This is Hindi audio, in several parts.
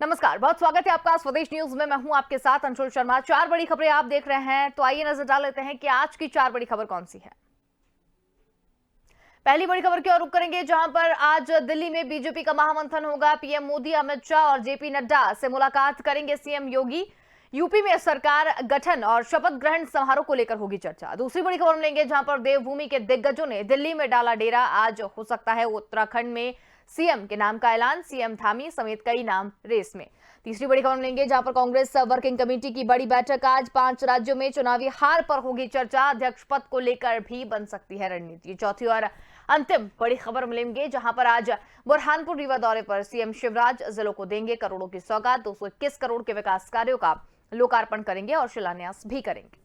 नमस्कार, बहुत स्वागत है आपका स्वदेश न्यूज में। मैं हूं आपके साथ अंशुल शर्मा। चार बड़ी खबरें आप देख रहे हैं, तो आइए नजर डाल लेते हैं कि आज की चार बड़ी खबर कौन सी है। पहली बड़ी खबर की ओर रुख करेंगे, जहां पर आज दिल्ली में बीजेपी का महामंथन होगा। पीएम मोदी, अमित शाह और जेपी नड्डा से मुलाकात करेंगे सीएम योगी। यूपी में सरकार गठन और शपथ ग्रहण समारोह को लेकर होगी चर्चा। दूसरी बड़ी खबर मिलेंगे, जहां पर देवभूमि के दिग्गजों ने दिल्ली में डाला डेरा। आज हो सकता है उत्तराखंड में सीएम के नाम का ऐलान, सीएम धामी समेत कई नाम रेस में। तीसरी बड़ी खबर मिलेंगे, जहां पर कांग्रेस वर्किंग कमेटी की बड़ी बैठक। आज 5 राज्यों में चुनावी हार पर होगी चर्चा। अध्यक्ष पद को लेकर भी बन सकती है रणनीति। चौथी और अंतिम बड़ी खबर मिलेंगे, जहां पर आज बुरहानपुर रीवा दौरे पर सीएम शिवराज जिलों को देंगे करोड़ों की सौगात। 221 करोड़ के विकास कार्यों का लोकार्पण करेंगे और शिलान्यास भी करेंगे।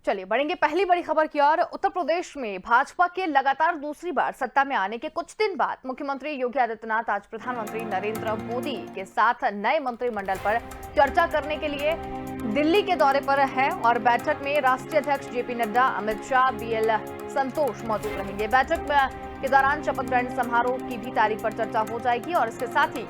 चलिए बढ़ेंगे पहली बड़ी खबर की ओर। उत्तर प्रदेश में भाजपा के लगातार दूसरी बार सत्ता में आने के कुछ दिन बाद मुख्यमंत्री योगी आदित्यनाथ आज प्रधानमंत्री नरेंद्र मोदी के साथ नए मंत्रिमंडल पर चर्चा करने के लिए दिल्ली के दौरे पर है और बैठक में राष्ट्रीय अध्यक्ष जेपी नड्डा, अमित शाह, बीएल संतोष मौजूद रहेंगे। बैठक के दौरान शपथ ग्रहण समारोह की भी तारीख पर चर्चा हो जाएगी और इसके साथ ही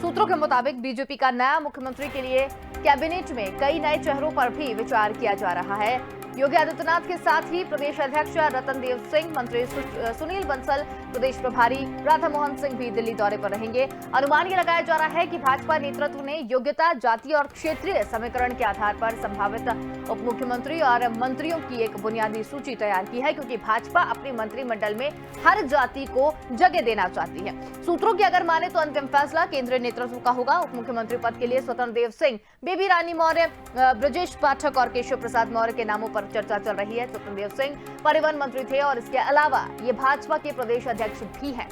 सूत्रों के मुताबिक बीजेपी का नया मुख्यमंत्री के लिए कैबिनेट में कई नए चेहरों पर भी विचार किया जा रहा है। योगी आदित्यनाथ के साथ ही प्रदेश अध्यक्ष रतनदेव सिंह, मंत्री सुनील बंसल, प्रदेश प्रभारी राधा मोहन सिंह भी दिल्ली दौरे पर रहेंगे। अनुमान ये लगाया जा रहा है कि भाजपा नेतृत्व ने योग्यता, जातीय और क्षेत्रीय समीकरण के आधार पर संभावित उप मुख्यमंत्री और मंत्रियों की एक बुनियादी सूची तैयार की है, क्योंकि भाजपा अपने मंत्रिमंडल में हर जाति को जगह देना चाहती है। सूत्रों की अगर माने तो अंतिम फैसला केंद्रीय नेतृत्व का होगा। उप मुख्यमंत्री पद के लिए स्वतंत्र सिंह, बेबी रानी मौर्य, ब्रजेश पाठक और केशव प्रसाद मौर्य के नामों पर चर्चा चल रही है। स्वतंत्र सिंह परिवहन मंत्री थे और इसके अलावा ये भाजपा के प्रदेश अध्यक्ष भी हैं।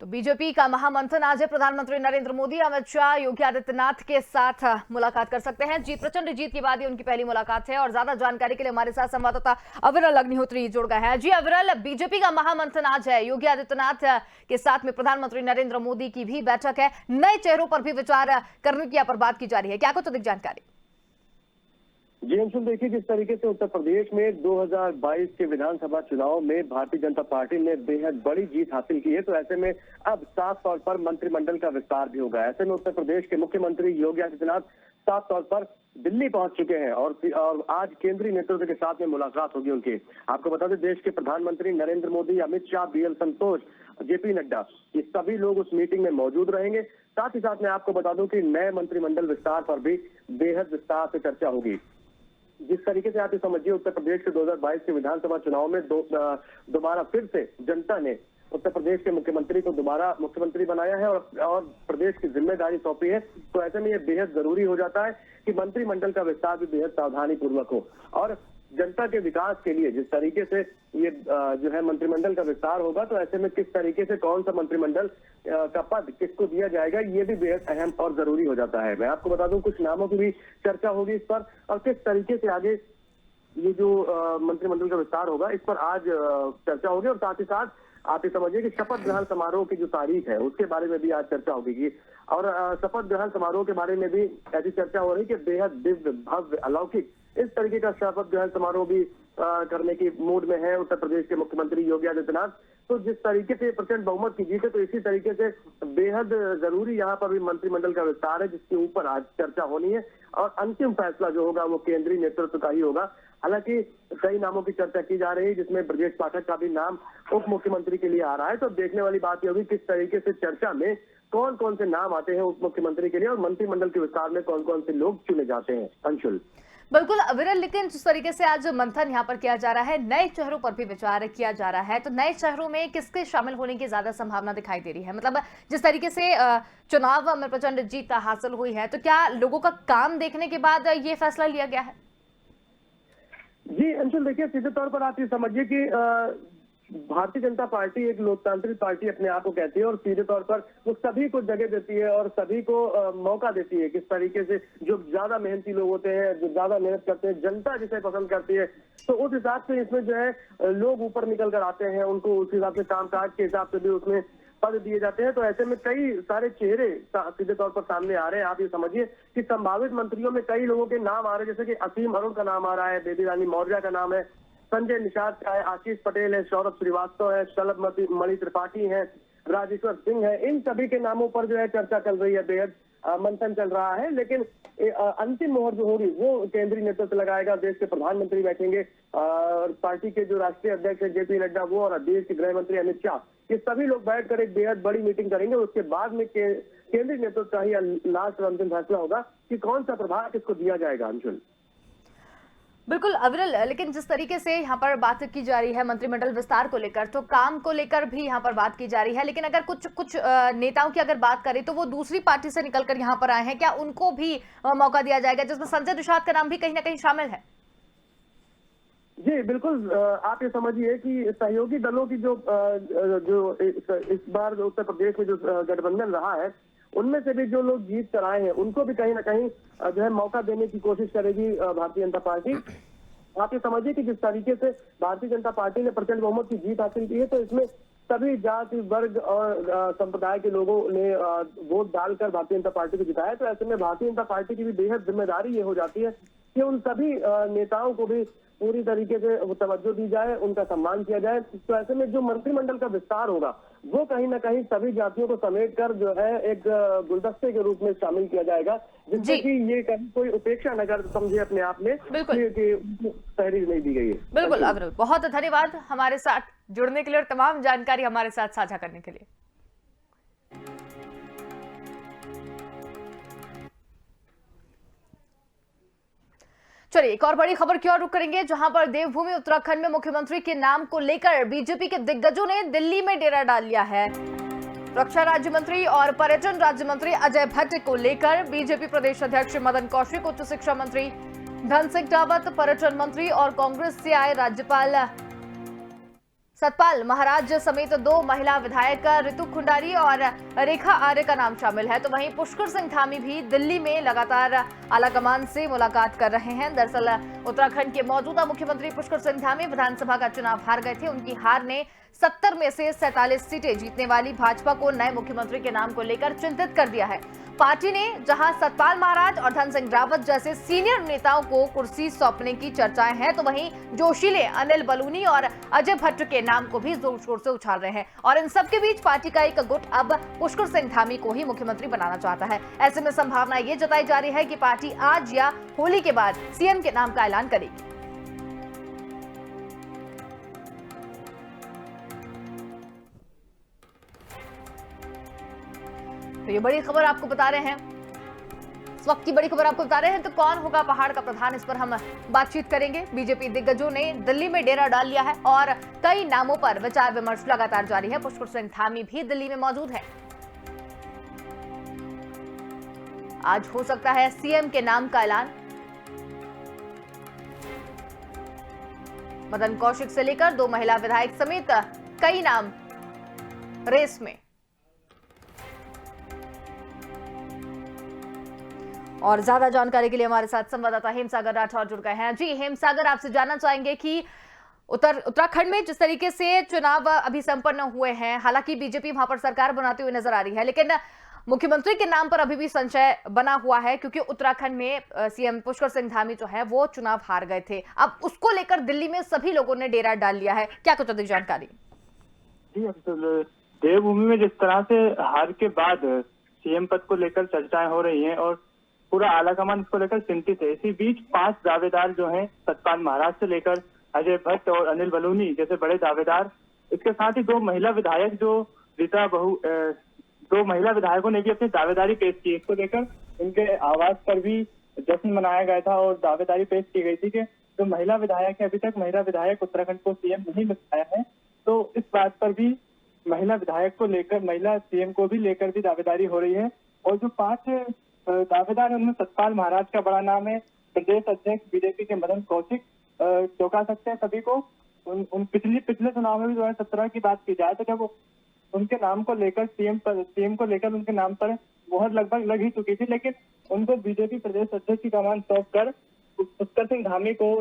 तो बीजेपी का महामंथन आज है। प्रधानमंत्री नरेंद्र मोदी, अमित शाह, योगी आदित्यनाथ के साथ मुलाकात कर सकते हैं। जी, प्रचंड जीत के बाद ये उनकी पहली मुलाकात है और ज्यादा जानकारी के लिए हमारे साथ संवाददाता अविरल अग्निहोत्री जुड़ गए हैं। जी अविरल, बीजेपी का महामंथन आज है, योगी आदित्यनाथ के साथ में प्रधानमंत्री नरेंद्र मोदी की भी बैठक है, नए चेहरों पर भी विचार करने की पर बात की जा रही है, क्या कुछ अधिक जानकारी? जी अंशुल, देखिए जिस तरीके से उत्तर प्रदेश में 2022 के विधानसभा चुनाव में भारतीय जनता पार्टी ने बेहद बड़ी जीत हासिल की है, तो ऐसे में अब साफ तौर पर मंत्रिमंडल का विस्तार भी होगा। ऐसे में उत्तर प्रदेश के मुख्यमंत्री योगी आदित्यनाथ साफ तौर पर दिल्ली पहुंच चुके हैं और आज केंद्रीय नेतृत्व के साथ में मुलाकात होगी उनकी। आपको बता दें, देश के प्रधानमंत्री नरेंद्र मोदी, अमित शाह, बीएल संतोष, जेपी नड्डा, ये सभी लोग उस मीटिंग में मौजूद रहेंगे। साथ ही साथ मैं आपको बता दूं कि नए मंत्रिमंडल विस्तार पर भी बेहद विस्तार से चर्चा होगी। जिस तरीके से आप ये समझिए, उत्तर प्रदेश के 2022 के विधानसभा चुनाव में दोबारा फिर से जनता ने उत्तर प्रदेश के मुख्यमंत्री को दोबारा मुख्यमंत्री बनाया है और प्रदेश की जिम्मेदारी सौंपी है। तो ऐसे में ये बेहद जरूरी हो जाता है कि मंत्रिमंडल का विस्तार भी बेहद सावधानी पूर्वक हो और जनता के विकास के लिए जिस तरीके से ये जो है मंत्रिमंडल का विस्तार होगा, तो ऐसे में किस तरीके से कौन सा मंत्रिमंडल का पद किसको दिया जाएगा, ये भी बेहद अहम और जरूरी हो जाता है। मैं आपको बता दूं, कुछ नामों की भी चर्चा होगी इस पर और किस तरीके से आगे ये जो मंत्रिमंडल का विस्तार होगा इस पर आज चर्चा होगी। और साथ ही साथ आप ये समझिए कि शपथ ग्रहण समारोह की जो तारीख है उसके बारे में भी आज चर्चा होगी और शपथ ग्रहण समारोह के बारे में भी ऐसी चर्चा हो रही है कि बेहद दिव्य, भव्य, अलौकिक इस तरीके का शपथ ग्रहण समारोह भी करने की मूड में है उत्तर प्रदेश के मुख्यमंत्री योगी आदित्यनाथ। तो जिस तरीके से प्रचंड बहुमत की जीत है, तो इसी तरीके से बेहद जरूरी यहाँ पर भी मंत्रिमंडल का विस्तार है, जिसके ऊपर आज चर्चा होनी है और अंतिम फैसला जो होगा वो केंद्रीय नेतृत्व का ही होगा। हालांकि कई नामों की चर्चा की जा रही है, जिसमें ब्रजेश पाठक का भी नाम उप मुख्यमंत्री के लिए आ रहा है। तो देखने वाली बात यह होगी किस तरीके से चर्चा में कौन कौन से नाम आते हैं उप मुख्यमंत्री के लिए और मंत्रिमंडल के विस्तार में कौन कौन से लोग चुने जाते हैं। अंशुल, बिल्कुल अविरल, लेकिन जिस तरीके से आज मंथन यहाँ पर किया जा रहा है, नए चेहरों पर भी विचार किया जा रहा है, तो नए चेहरों में किसके शामिल होने की ज्यादा संभावना दिखाई दे रही है? मतलब जिस तरीके से चुनाव में प्रचंड जीत हासिल हुई है, तो क्या लोगों का काम देखने के बाद ये फैसला लिया गया है? जी अंशुल, देखिए सीधे तौर पर आप ये समझिए कि भारतीय जनता पार्टी एक लोकतांत्रिक पार्टी अपने आप को कहती है और सीधे तौर पर वो सभी को जगह देती है और सभी को मौका देती है। किस तरीके से जो ज्यादा मेहनती लोग होते हैं, जो ज्यादा मेहनत करते हैं, जनता जिसे पसंद करती है, तो उस हिसाब से इसमें जो है लोग ऊपर निकल कर आते हैं, उनको उस हिसाब से कामकाज के हिसाब से भी उसमें पद दिए जाते हैं। तो ऐसे में कई सारे चेहरे सीधे तौर पर सामने आ रहे हैं। आप ये समझिए कि संभावित मंत्रियों में कई लोगों के नाम आ रहे हैं, जैसे कि असीम अरुण का नाम आ रहा है, बेबी रानी मौर्य का नाम है, संजय निषाद का है, आशीष पटेल है, सौरभ श्रीवास्तव है, शलभ मणि त्रिपाठी है, राजेश्वर सिंह है। इन सभी के नामों पर जो है चर्चा चल रही है, बेहद मंथन चल रहा है। लेकिन अंतिम मोहर जो होगी वो केंद्रीय नेतृत्व लगाएगा। देश के प्रधानमंत्री बैठेंगे और पार्टी के जो राष्ट्रीय अध्यक्ष है जेपी नड्डा वो, और देश के गृह मंत्री अमित शाह, ये सभी लोग बैठकर एक बेहद बड़ी मीटिंग करेंगे। उसके बाद में केंद्रीय नेतृत्व का ही लास्ट और अंतिम फैसला होगा कि कौन सा प्रभार किसको दिया जाएगा। अंशुल, बिल्कुल अविरल, लेकिन जिस तरीके से यहाँ पर बात की जा रही है मंत्रिमंडल विस्तार को लेकर, तो काम को लेकर भी यहाँ पर बात की जा रही है। लेकिन अगर कुछ नेताओं की अगर बात करें तो वो दूसरी पार्टी से निकलकर यहाँ पर आए हैं, क्या उनको भी मौका दिया जाएगा, जिसमें संजय निषाद का नाम भी कहीं ना कहीं शामिल है? जी बिल्कुल, आप ये समझिए कि सहयोगी दलों की जो इस बार उत्तर प्रदेश में जो गठबंधन रहा है, उनमें से भी जो लोग जीत कर आए हैं उनको भी कहीं ना कहीं जो है मौका देने की कोशिश करेगी भारतीय जनता पार्टी। आप ये समझिए कि जिस तरीके से भारतीय जनता पार्टी ने प्रचंड बहुमत की जीत हासिल की है, तो इसमें सभी जाति वर्ग और संप्रदाय के लोगों ने वोट डालकर भारतीय जनता पार्टी को जिताया। तो ऐसे में भारतीय जनता पार्टी की भी बेहद जिम्मेदारी ये हो जाती है कि उन सभी नेताओं को भी पूरी तरीके से तवज्जो दी जाए, उनका सम्मान किया जाए। तो ऐसे में जो मंत्रिमंडल का विस्तार होगा वो कहीं ना कहीं सभी जातियों को समेट कर जो है एक गुलदस्ते के रूप में शामिल किया जाएगा, जिससे कि ये कहीं कोई उपेक्षा न कर समझे अपने आप में कि तहरीर नहीं दी गई है। बिल्कुल अविरल, बहुत धन्यवाद हमारे साथ जुड़ने के लिए और तमाम जानकारी हमारे साथ साझा करने के लिए। चलिए एक और बड़ी खबर की ओर रुख करेंगे, जहां पर देवभूमि उत्तराखंड में मुख्यमंत्री के नाम को लेकर बीजेपी के दिग्गजों ने दिल्ली में डेरा डाल लिया है। रक्षा राज्य मंत्री और पर्यटन राज्य मंत्री अजय भट्ट को लेकर बीजेपी प्रदेश अध्यक्ष मदन कौशिक, उच्च शिक्षा मंत्री धन सिंह रावत, पर्यटन मंत्री और कांग्रेस से आए राज्यपाल सतपाल महाराज समेत 2 महिला विधायक ऋतु खुंडारी और रेखा आर्य का नाम शामिल है। तो वहीं पुष्कर सिंह धामी भी दिल्ली में लगातार आलाकमान से मुलाकात कर रहे हैं। दरअसल उत्तराखंड के मौजूदा मुख्यमंत्री पुष्कर सिंह धामी विधानसभा का चुनाव हार गए थे। उनकी हार ने 70 में से 47 सीटें जीतने वाली भाजपा को नए मुख्यमंत्री के नाम को लेकर चिंतित कर दिया है। पार्टी ने जहां सतपाल महाराज और धन सिंह रावत जैसे सीनियर नेताओं को कुर्सी सौंपने की चर्चाएं हैं, तो वहीं जोशीले अनिल बलूनी और अजय भट्ट के नाम को भी जोर शोर से उछाल रहे हैं। और इन सबके बीच पार्टी का एक गुट अब पुष्कर सिंह धामी को ही मुख्यमंत्री बनाना चाहता है। ऐसे में संभावना ये जताई जा रही है कि पार्टी आज या होली के बाद सीएम के नाम का ऐलान करेगी। तो ये बड़ी खबर आपको बता रहे हैं, इस वक्त की बड़ी खबर आपको बता रहे हैं। तो कौन होगा पहाड़ का प्रधान, इस पर हम बातचीत करेंगे। बीजेपी दिग्गजों ने दिल्ली में डेरा डाल लिया है और कई नामों पर विचार विमर्श लगातार जारी है। पुष्कर सिंह धामी भी दिल्ली में मौजूद है। आज हो सकता है सीएम के नाम का ऐलान। मदन कौशिक से लेकर 2 महिला विधायक समेत कई नाम रेस में। और ज्यादा जानकारी के लिए हमारे साथ संवाददाता हेमसागर राठौर जुड़ गए हैं। जी हेमसागर, आपसे जानना चाहेंगे कि उत्तराखंड में जिस तरीके से चुनाव अभी संपन्न हुए हैं, हालांकि बीजेपी वहां पर सरकार बनाती हुई नजर आ रही है, लेकिन मुख्यमंत्री के नाम पर अभी भी संशय बना हुआ है, क्योंकि उत्तराखंड में सीएम पुष्कर सिंह धामी जो है वो चुनाव हार गए थे। अब उसको लेकर दिल्ली में सभी लोगों ने डेरा डाल लिया है, क्या कुछ अधिक जानकारी? जी, देवभूमि में जिस तरह से हार के बाद सीएम पद को लेकर चर्चाएं हो रही हैं और पूरा आलाकमान इसको लेकर चिंतित है। इसी बीच 5 दावेदार जो हैं, सतपाल महाराज से लेकर अजय भट्ट और अनिल बलूनी जैसे बड़े दावेदार, इसके साथ ही 2 महिला विधायक जो रीता बहू, 2 महिला विधायकों ने भी अपनी दावेदारी पेश की। इसको लेकर उनके आवास पर भी जश्न मनाया गया था और दावेदारी पेश की गई थी कि जो महिला विधायक है, अभी तक महिला विधायक उत्तराखंड को सीएम नहीं मिल पाया है, तो इस बात पर भी महिला विधायक को लेकर, महिला सीएम को भी लेकर भी दावेदारी हो रही है। और जो 5 दावेदार है उनमें सतपाल महाराज का बड़ा नाम है। प्रदेश अध्यक्ष बीजेपी के मदन कौशिक चौंका सकते हैं सभी को। उन पिछले चुनाव में भी 2017 की बात की जाए तो जब उनके नाम को लेकर सीएम को लेकर उनके नाम पर मोहर लगभग लग ही चुकी थी, लेकिन उनको बीजेपी प्रदेश अध्यक्ष की कमान सौंप कर पुष्कर सिंह धामी को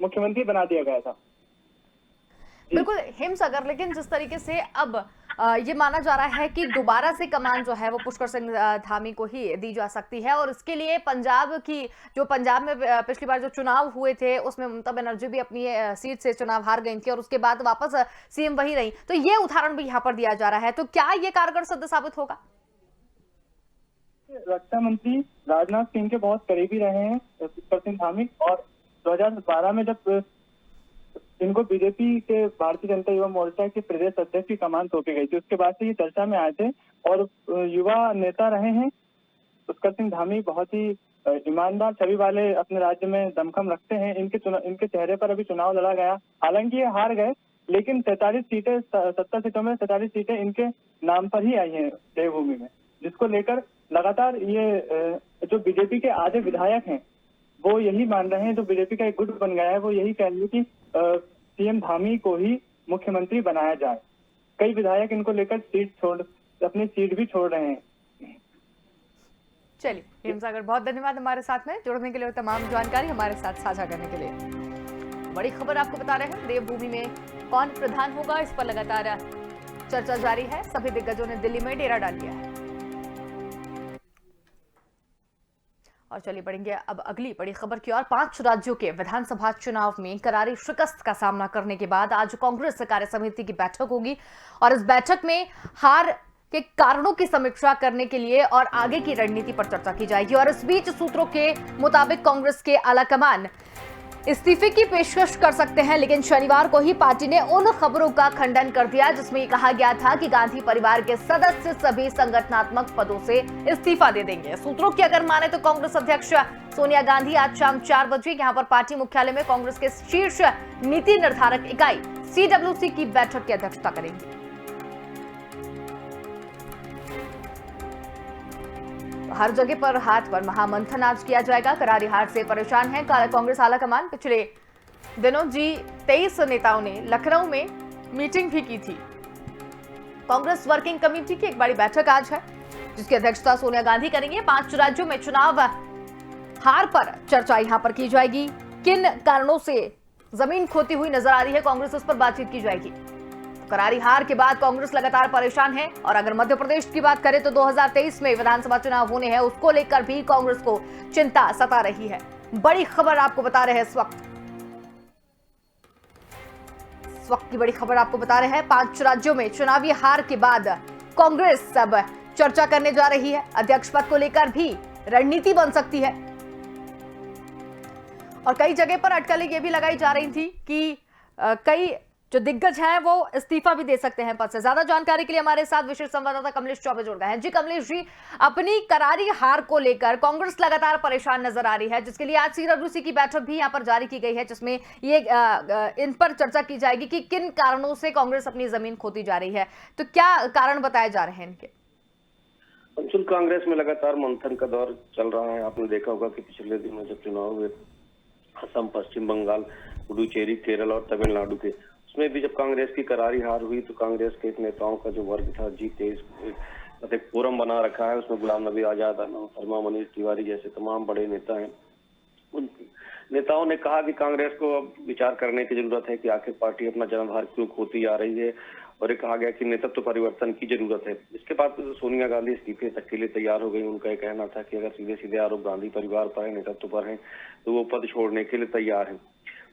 मुख्यमंत्री बना दिया गया था। बिल्कुल हिमसागर, लेकिन जिस तरीके से अब ये माना जा रहा है कि दोबारा से कमान जो है वो पुष्कर सिंह धामी को ही दी जा सकती है, और इसके लिए पंजाब में पिछली बार जो चुनाव हुए थे उसमें ममता बनर्जी भी अपनी सीट से चुनाव हार गई थी और उसके बाद वापस सीएम वही रही, तो ये उदाहरण भी यहाँ पर दिया जा रहा है, तो क्या ये कारगर सिद्ध साबित होगा? रक्षा मंत्री राजनाथ सिंह के बहुत करीबी रहे हैं पुष्कर सिंह धामी, और 2012 में जब इनको बीजेपी के भारतीय जनता युवा मोर्चा के प्रदेश अध्यक्ष की कमान सौंपी गई थी, उसके बाद से ये चर्चा में आए थे और युवा नेता रहे हैं। पुष्कर सिंह धामी बहुत ही ईमानदार छवि वाले, अपने राज्य में दमखम रखते हैं। इनके चेहरे पर अभी चुनाव लड़ा गया, हालांकि ये हार गए, लेकिन 70 सीटों में 47 सीटें इनके नाम पर ही आई हैं देवभूमि में, जिसको लेकर लगातार ये जो बीजेपी के आधे विधायक हैं वो यही मान रहे हैं, जो बीजेपी का एक गुट बन गया है वो यही कह रहे हैं कि सीएम धामी को ही मुख्यमंत्री बनाया जाए। कई विधायक इनको लेकर अपनी सीट भी छोड़ रहे हैं। चलिए हिमसागर, बहुत धन्यवाद हमारे साथ में जुड़ने के लिए और तमाम जानकारी हमारे साथ साझा करने के लिए। बड़ी खबर आपको बता रहे हैं, देवभूमि में कौन प्रधान होगा इस पर लगातार चर्चा जारी है। सभी दिग्गजों ने दिल्ली में डेरा डाल लिया है। और चलिए बढ़ेंगे अब अगली बड़ी खबर की ओर। 5 राज्यों के विधानसभा चुनाव में करारी शिकस्त का सामना करने के बाद आज कांग्रेस कार्य समिति की बैठक होगी और इस बैठक में हार के कारणों की समीक्षा करने के लिए और आगे की रणनीति पर चर्चा की जाएगी। और इस बीच सूत्रों के मुताबिक कांग्रेस के आलाकमान इस्तीफे की पेशकश कर सकते हैं, लेकिन शनिवार को ही पार्टी ने उन खबरों का खंडन कर दिया जिसमें ये कहा गया था कि गांधी परिवार के सदस्य सभी संगठनात्मक पदों से इस्तीफा दे देंगे। सूत्रों की अगर माने तो कांग्रेस अध्यक्ष सोनिया गांधी आज शाम 4 बजे यहां पर पार्टी मुख्यालय में कांग्रेस के शीर्ष नीति निर्धारक इकाई CWC की बैठक की अध्यक्षता करेंगी। हर जगह पर हाथ पर महामंथन आज किया जाएगा। करारी हार से परेशान है कांग्रेस आलाकमान। पिछले दिनों G23 नेताओं ने लखनऊ में मीटिंग भी की थी। कांग्रेस वर्किंग कमेटी की एक बड़ी बैठक आज है जिसकी अध्यक्षता सोनिया गांधी करेंगे। 5 राज्यों में चुनाव हार पर चर्चा यहां पर की जाएगी। किन कारणों से जमीन खोती हुई नजर आ रही है कांग्रेस, उस पर बातचीत की जाएगी। करारी हार के बाद कांग्रेस लगातार परेशान है और अगर मध्य प्रदेश की बात करें तो 2023 में विधानसभा चुनाव होने हैं, उसको लेकर भी कांग्रेस को चिंता सता रही है। बड़ी खबर आपको बता रहे हैं इस वक्त की बड़ी खबर आपको बता रहे हैं। 5 राज्यों में चुनावी हार के बाद कांग्रेस अब चर्चा करने जा रही है। अध्यक्ष पद को लेकर भी रणनीति बन सकती है और कई जगह पर अटकलें ये भी लगाई जा रही थी कि कई जो दिग्गज हैं वो इस्तीफा भी दे सकते हैं पद से। ज्यादा जानकारी के लिए हमारे साथ विशेष संवाददाता कमलेश चौबे जुड़ गए हैं। जी कमलेश जी, अपनी करारी हार को लेकर कांग्रेस लगातार परेशान नजर आ रही है, जिसके लिए आज CWC की बैठक भी यहां पर जारी की गई है, जिसमें ये इन पर चर्चा की जाएगी कि किन कारणों से कांग्रेस अपनी जमीन खोती जा रही है। तो क्या कारण बताए जा रहे हैं इनके? अंशुल, कांग्रेस में लगातार मंथन का दौर चल रहा है। आपने देखा होगा कि पिछले दिनों जब चुनाव हुए असम, पश्चिम बंगाल, पुडुचेरी, केरल और तमिलनाडु के, उसमें भी जब कांग्रेस की करारी हार हुई तो कांग्रेस के नेताओं का जो वर्ग था G23 एक फोरम बना रखा है। उसमें गुलाम नबी आजाद, अनुपम शर्मा, मनीष तिवारी जैसे तमाम बड़े नेता हैं। उन नेताओं ने कहा कि कांग्रेस को अब विचार करने की जरूरत है कि आखिर पार्टी अपना जनभार क्यों खोती जा रही है, और ये कहा गया कि नेतृत्व परिवर्तन की जरूरत है। इसके बाद सोनिया गांधी इस्तीफे तक के लिए तैयार हो गई। उनका ये कहना था कि अगर सीधे सीधे आरोप गांधी परिवार पर है, नेतृत्व पर है, तो वो पद छोड़ने के लिए तैयार है।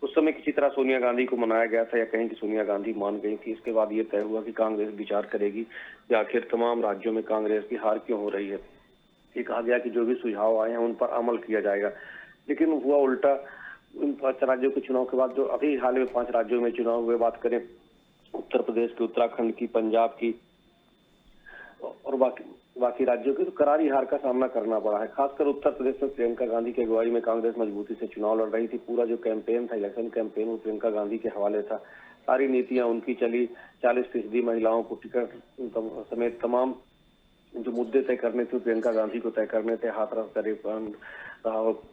उस समय किसी तरह सोनिया गांधी को मनाया गया था, या कहें कि सोनिया गांधी मान गई थी। इसके बाद ये तय हुआ कि कांग्रेस विचार करेगी कि आखिर तमाम राज्यों में कांग्रेस की हार क्यों हो रही है। ये कहा गया कि जो भी सुझाव आए हैं उन पर अमल किया जाएगा, लेकिन हुआ उल्टा। इन 5 राज्यों के चुनाव के बाद जो अभी हाल में 5 राज्यों में चुनाव हुए, बात करें उत्तर प्रदेश की, उत्तराखंड की, पंजाब की और बाकी राज्यों की, तो करारी हार का सामना करना पड़ा है। खासकर उत्तर प्रदेश में प्रियंका गांधी की अगुवाई में कांग्रेस मजबूती से चुनाव लड़ रही थी। पूरा जो कैंपेन था, इलेक्शन कैंपेन, वो प्रियंका गांधी के हवाले था। सारी नीतियां उनकी चली। 40% महिलाओं को टिकट समेत तमाम जो मुद्दे तय करने थे प्रियंका गांधी को तय करने थे। हाथरस का रेप कांड रहा हो,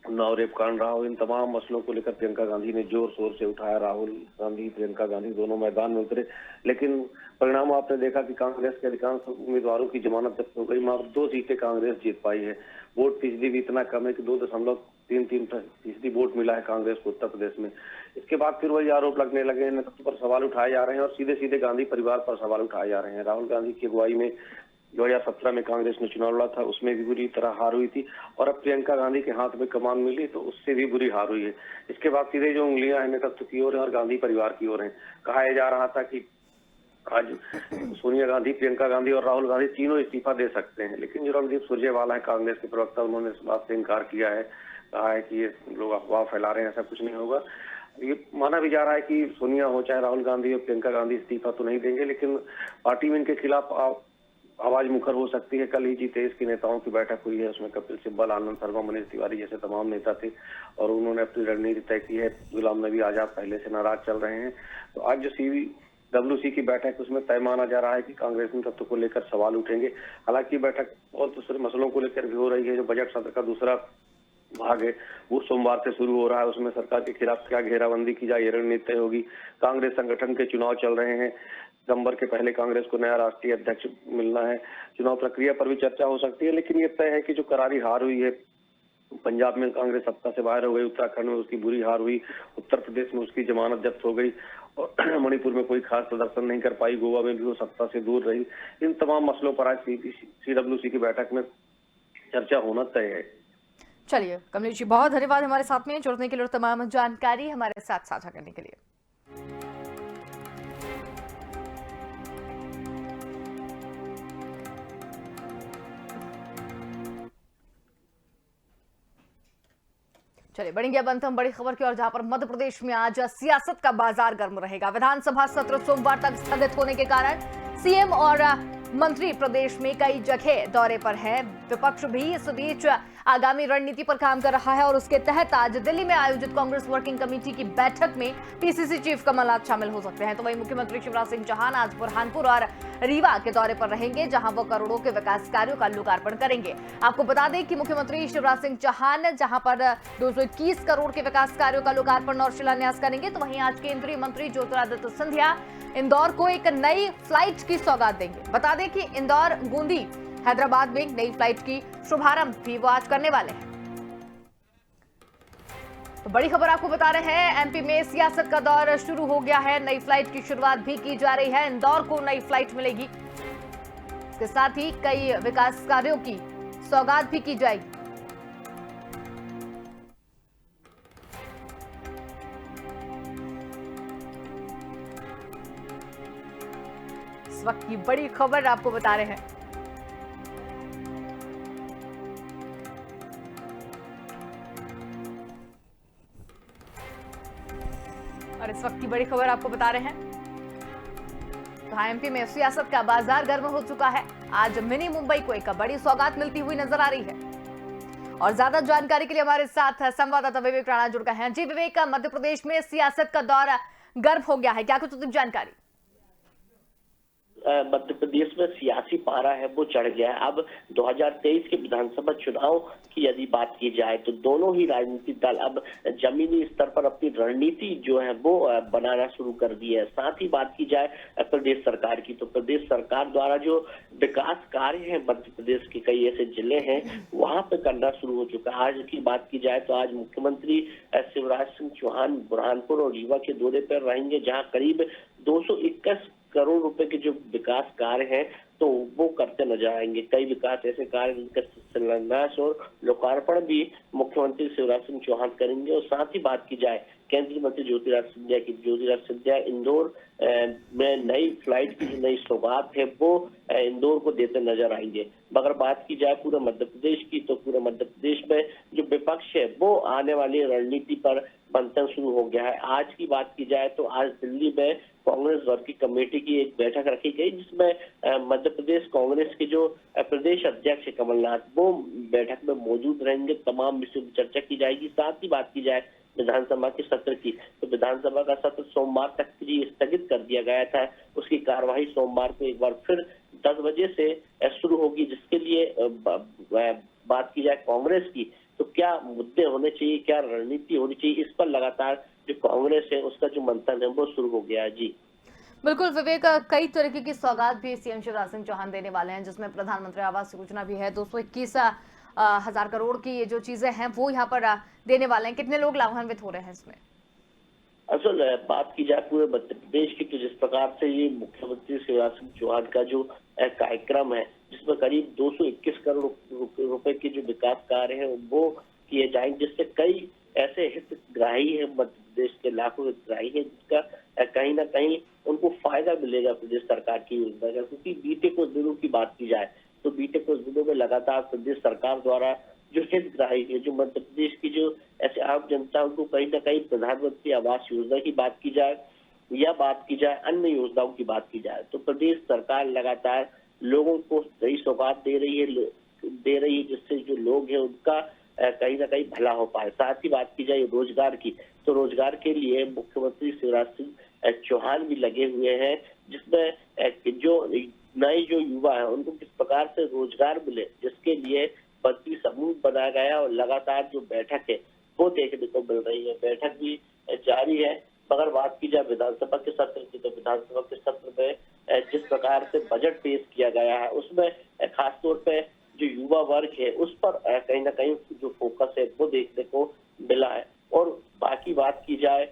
उन्नाव रेप कांड रहा हो, इन तमाम मसलों को लेकर प्रियंका गांधी ने जोर शोर से उठाया। राहुल गांधी, प्रियंका गांधी दोनों मैदान में उतरे, लेकिन परिणाम आपने देखा कि कांग्रेस के अधिकांश उम्मीदवारों की जमानत जब्त हो गई। मात्र 2 सीटें कांग्रेस जीत पाई है। वोट पिछली भी इतना कम है कि 2.3 3% वोट मिला है कांग्रेस को उत्तर प्रदेश में। इसके बाद फिर वही आरोप लगने लगे हैं, नेतृत्व पर सवाल उठाए जा रहे हैं और सीधे सीधे गांधी परिवार पर सवाल उठाए जा रहे हैं। राहुल गांधी की अगुवाई में 2017 में कांग्रेस ने चुनाव लड़ा था, उसमें भी बुरी तरह हार हुई थी और अब प्रियंका गांधी के हाथ में कमान मिली तो उससे भी बुरी हार हुई है। इसके बाद सीधे जो उंगलियां हैं नेतृत्व की ओर है और गांधी परिवार की ओर है। कहा जा रहा था कि आज सोनिया गांधी, प्रियंका गांधी और राहुल गांधी तीनों इस्तीफा दे सकते हैं, लेकिन जो रणदीप सुरजेवाला है कांग्रेस के प्रवक्ता, उन्होंने इस बात से इनकार किया है। कहा है कि ये लोग अफवाह फैला रहे हैं, ऐसा कुछ नहीं होगा। ये माना भी जा रहा है कि सोनिया हो चाहे राहुल गांधी और प्रियंका गांधी इस्तीफा तो नहीं देंगे, लेकिन पार्टी में इनके खिलाफ आवाज मुखर हो सकती है। कल ही G23 के नेताओं की बैठक हुई है, उसमें कपिल सिब्बल, आनंद शर्मा, मनीष तिवारी जैसे तमाम नेता थे और उन्होंने अपनी रणनीति तय की है। गुलाम नबी आजाद पहले से नाराज चल रहे हैं, तो आज जो CWC की बैठक है उसमें तय माना जा रहा है कि कांग्रेस नेतृत्व को लेकर सवाल उठेंगे। हालांकि बैठक और दूसरे मसलों को लेकर भी हो रही है। जो बजट सत्र का दूसरा भाग है वो सोमवार से शुरू हो रहा है, उसमें सरकार के खिलाफ क्या घेराबंदी की जाए ये रणनीति तय होगी। कांग्रेस संगठन के चुनाव चल रहे हैं, दिसंबर के पहले कांग्रेस को नया राष्ट्रीय अध्यक्ष मिलना है। चुनाव प्रक्रिया पर भी चर्चा हो सकती है, लेकिन ये तय है कि जो करारी हार हुई है, पंजाब में कांग्रेस सत्ता से बाहर हो गई, उत्तराखंड में उसकी बुरी हार हुई, उत्तर प्रदेश में उसकी जमानत जब्त हो गई और मणिपुर में कोई खास प्रदर्शन नहीं कर पाई, गोवा में भी वो सत्ता से दूर रही। इन तमाम मसलों पर आज CWC की बैठक में चर्चा होना तय है। चलिए कमलेश जी, बहुत धन्यवाद हमारे साथ में जुड़ने के लिए और तमाम जानकारी हमारे साथ साझा करने के लिए। चलिए बढ़ेंगे अब अंत हम बड़ी खबर की ओर, जहां पर मध्य प्रदेश में आज सियासत का बाजार गर्म रहेगा। विधानसभा सत्र सोमवार तक स्थगित होने के कारण सीएम और मंत्री प्रदेश में कई जगह दौरे पर है। विपक्ष भी इस बीच आगामी रणनीति पर काम कर रहा है और उसके तहत आज दिल्ली में आयोजित कांग्रेस वर्किंग कमेटी की बैठक में PCC चीफ कमलनाथ शामिल हो सकते हैं। तो वहीं मुख्यमंत्री शिवराज सिंह चौहान आज बुरहानपुर और रीवा के दौरे पर रहेंगे, जहां वो करोड़ों के विकास कार्यों का लोकार्पण करेंगे। आपको बता दें कि मुख्यमंत्री शिवराज सिंह चौहान जहां पर 221 करोड़ के विकास कार्यों का लोकार्पण और शिलान्यास करेंगे, तो वहीं आज केंद्रीय मंत्री ज्योतिरादित्य सिंधिया इंदौर को एक नई फ्लाइट की सौगात देंगे। बता दें कि इंदौर बूंदी हैदराबाद में एक नई फ्लाइट की शुभारंभ भी वो आज करने वाले हैं। तो बड़ी खबर आपको बता रहे हैं, MP में सियासत का दौर शुरू हो गया है। नई फ्लाइट की शुरुआत भी की जा रही है, इंदौर को नई फ्लाइट मिलेगी। इसके साथ ही कई विकास कार्यों की सौगात भी की जाएगी। इस वक्त की बड़ी खबर आपको बता रहे हैं। और इस वक्त की बड़ी खबर आपको बता रहे हैं, तो MP में सियासत का बाजार गर्म हो चुका है। आज मिनी मुंबई को एक बड़ी सौगात मिलती हुई नजर आ रही है। और ज्यादा जानकारी के लिए हमारे साथ संवाददाता विवेक राणा जुड़ गए हैं। जी विवेक, मध्य प्रदेश में सियासत का दौर गर्म हो गया है, क्या कुछ जानकारी? मध्य प्रदेश में सियासी पारा है वो चढ़ गया है। अब 2023 के विधानसभा चुनाव की यदि बात की जाए तो दोनों ही राजनीतिक दल अब जमीनी स्तर पर अपनी रणनीति जो है वो बनाना शुरू कर दी है। साथ ही बात की जाए प्रदेश सरकार की, तो प्रदेश सरकार द्वारा जो विकास कार्य है मध्य प्रदेश के कई ऐसे जिले हैं वहां पे करना शुरू हो चुका है। आज की बात की जाए तो आज मुख्यमंत्री शिवराज सिंह चौहान बुरहानपुर और रीवा के दौरे पर रहेंगे, जहाँ करीब 221 करोड़ रुपए के जो विकास कार्य हैं तो वो करते नजर आएंगे। कई विकास ऐसे कार्य जिनका शिलान्यास और लोकार्पण भी मुख्यमंत्री शिवराज सिंह चौहान करेंगे। और साथ ही बात की जाए केंद्रीय मंत्री ज्योतिरादित्य सिंधिया की, ज्योतिरादित्य सिंधिया इंदौर में नई फ्लाइट की जो नई सौगात है वो इंदौर को देते नजर आएंगे। मगर बात की जाए पूरे मध्य प्रदेश की, तो पूरे मध्य प्रदेश में जो विपक्ष है वो आने वाली रणनीति पर मंथन शुरू हो गया है। आज की बात की जाए तो आज दिल्ली में कांग्रेस वर्किंग कमेटी की एक बैठक रखी गई, जिसमें मध्य प्रदेश कांग्रेस के जो प्रदेश अध्यक्ष कमलनाथ वो बैठक में मौजूद रहेंगे। तमाम विषयों पर चर्चा की जाएगी। साथ ही बात की जाए विधानसभा के सत्र की, तो विधानसभा का सत्र सोमवार तक के लिए स्थगित कर दिया गया था। उसकी कार्यवाही सोमवार को एक बार फिर 10 बजे से शुरू होगी, जिसके लिए बात की जाए कांग्रेस की, तो क्या मुद्दे होने चाहिए, क्या रणनीति होनी चाहिए, इस पर लगातार जो कांग्रेस है उसका जो मंथन है वो शुरू हो गया है। जी बिल्कुल विवेक, कई तरीके की सौगात भी सीएम शिवराज सिंह चौहान देने वाले हैं, जिसमें प्रधानमंत्री आवास योजना भी है, 221 1000 करोड़ की ये जो चीजें हैं वो यहाँ पर देने वाले हैं, कितने लोग लाभान्वित हो रहे हैं इसमें? असल बात की जाए पूरे मध्य प्रदेश की, तो जिस प्रकार से ये मुख्यमंत्री शिवराज सिंह चौहान का जो कार्यक्रम है, जिसमें करीब 221 करोड़ रुपए के जो विकास कार्य हैं वो किए जाएंगे, जिससे कई ऐसे हितग्राही हैं मध्य प्रदेश के, लाखों हितग्राही हैं, जिसका कहीं ना कहीं उनको फायदा मिलेगा प्रदेश सरकार की योजना का। क्योंकि बीते कुछ दिनों की बात की जाए तो बीते कुछ दिनों में लगातार प्रदेश सरकार द्वारा जो हितग्राही है, जो मध्य प्रदेश की जो ऐसे आम जनता, उनको कहीं ना कहीं प्रधानमंत्री आवास योजना की बात की जाए या बात की जाए अन्य योजनाओं की बात की जाए, तो प्रदेश सरकार लगातार लोगों को सही सौगात दे रही है, जिससे जो लोग हैं उनका कहीं ना कहीं भला हो पाए। साथ ही बात की जाए रोजगार की, तो रोजगार के लिए मुख्यमंत्री शिवराज सिंह चौहान भी लगे हुए हैं, जिसमें जो नए जो युवा है उनको किस प्रकार से रोजगार मिले, जिसके लिए मंत्री समूह बनाया गया और लगातार जो बैठक है वो देखने को मिल रही है। बैठक भी जारी है। मगर बात की जाए विधानसभा के सत्र की, तो विधानसभा के सत्र में जिस प्रकार से बजट पेश किया गया है उसमें खासतौर पे जो युवा वर्ग है उस पर कहीं ना कहीं जो फोकस है वो देखने को मिला है। और बाकी बात की जाए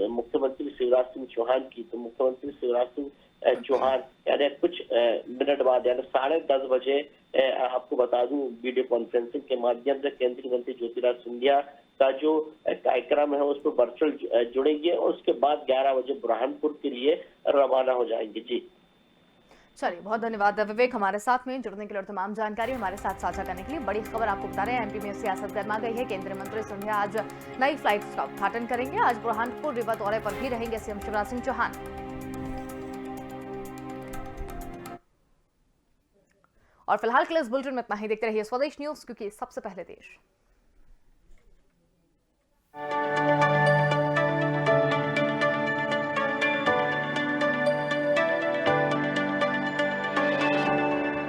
मुख्यमंत्री शिवराज सिंह चौहान की, तो मुख्यमंत्री शिवराज सिंह चौहान यानी कुछ मिनट बाद यानी 10:30 बजे आपको बता दूं वीडियो कॉन्फ्रेंसिंग के माध्यम से केंद्रीय मंत्री ज्योतिरादित्य सिंधिया का जो कार्यक्रम है उस पर वर्चुअल जुड़ेंगे और उसके बाद 11 बजे बुरहानपुर के लिए रवाना हो जाएंगे। जी चलिए, बहुत धन्यवाद विवेक हमारे साथ में जुड़ने के लिए और तमाम जानकारी हमारे साथ साझा करने के लिए। बड़ी खबर आपको बता रहे हैं, एमपी में सियासत गर्मा गई है। केंद्रीय मंत्री सिंधिया आज नई फ्लाइट्स का उद्घाटन करेंगे। आज बुरहानपुर रीवा दौरे पर भी रहेंगे सीएम शिवराज सिंह चौहान। और फिलहाल के लिए इस बुलेटिन में इतना ही। देखते रहिए स्वदेश न्यूज, क्योंकि सबसे पहले देश।